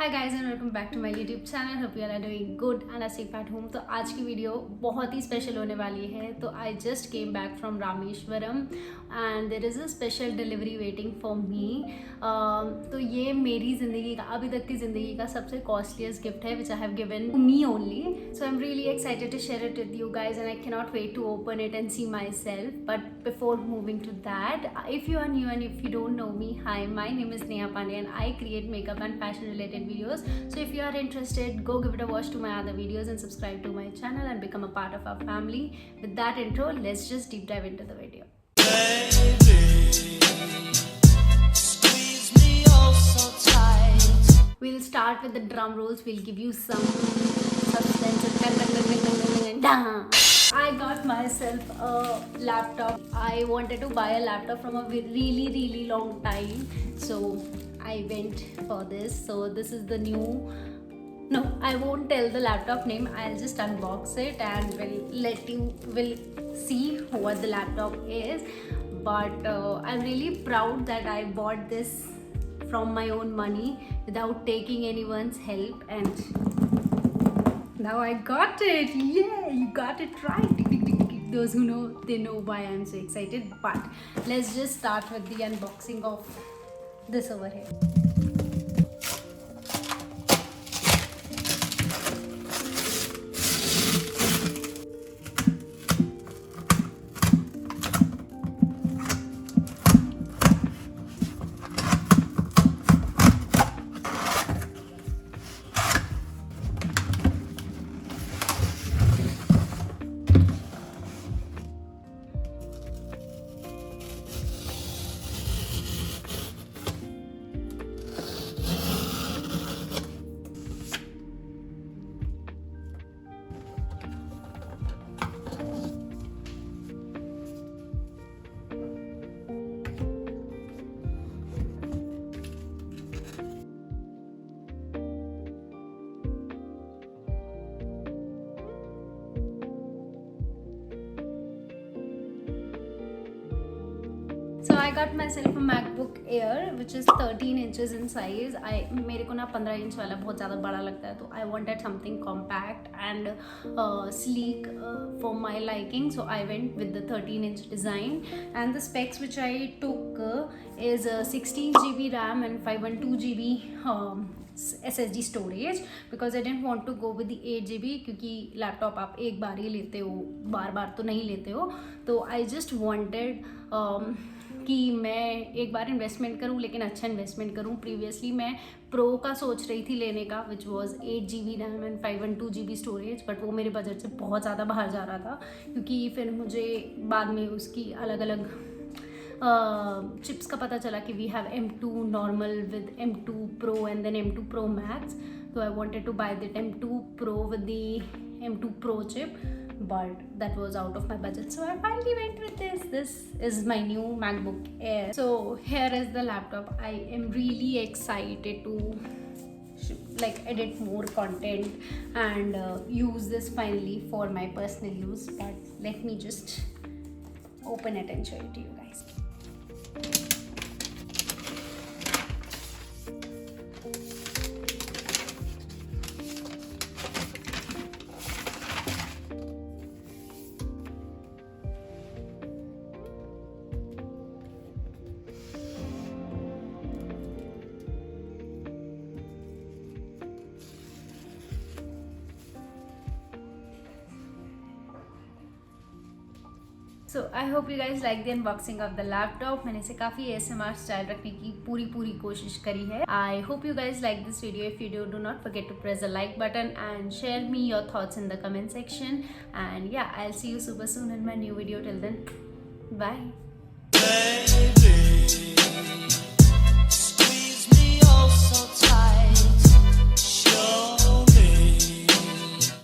Hi guys and welcome back to my YouTube channel. Hope you are doing good and safe at home. तो आज की video बहुत ही special होने वाली है। तो I just came back from Rameswaram and there is a special delivery waiting for me. तो ये मेरी ज़िंदगी का, अभी तक की ज़िंदगी का सबसे कॉस्टलीस्ट गिफ्ट है which I have given to me only. So I am really excited to share it with you guys and I can not wait to open it and see myself. But before moving to that, if you are new and if you don't know me, hi, my name is Neha Pandey and I create makeup and fashion related videos. So if you are interested, go give it a watch to my other videos and subscribe to my channel and become a part of our family. With that intro, let's just deep dive into the video. We'll start with the drum rolls. We'll give you some suspense. I got myself a laptop. I wanted to buy a laptop from a really long time, so I went for this. So this is the new, no, I won't tell the laptop name. I'll just unbox it and will see what the laptop is. But I'm really proud that I bought this from my own money without taking anyone's help, and now I got it. Yeah, you got it right. Those who know, they know why I'm so excited. But let's just start with the unboxing of this over here. So I got myself a Macbook Air which is 13 inches in size. मेरे को ना 15 inch वाला बहुत ज़्यादा बड़ा लगता है, तो I wanted something compact and sleek for my liking. So I went with the 13 inch design, and the specs which I took is 16 GB RAM and 512 GB SSD storage, because I didn't want to go with the 8 GB, क्योंकि laptop आप एक बार ही लेते हो, बार बार तो नहीं लेते हो. तो I just wanted कि मैं एक बार इन्वेस्टमेंट करूं, लेकिन अच्छा इन्वेस्टमेंट करूं. प्रीवियसली मैं प्रो का सोच रही थी लेने का, which was 8 GB RAM and 512 GB storage, but वो मेरे बजट से बहुत ज़्यादा बाहर जा रहा था, क्योंकि फिर मुझे बाद में उसकी अलग अलग चिप्स का पता चला कि we have M2 normal with M2 Pro and then M2 Pro Max. So I wanted to buy the M2 Pro with the M2 Pro chip, but that was out of my budget, so I finally went with this. This is my new MacBook Air. So here is the laptop. I am really excited to edit more content and use this finally for my personal use. But let me just open it and show it to you guys. So I hope you guys like the unboxing of the laptop. मैंने इसे काफ़ी ASMR style रखने की पूरी कोशिश करी है. I hope you guys like this video. If you do not forget to press the like button and share me your thoughts in the comment section. And yeah, I'll see you super soon in my new video. Till then, bye.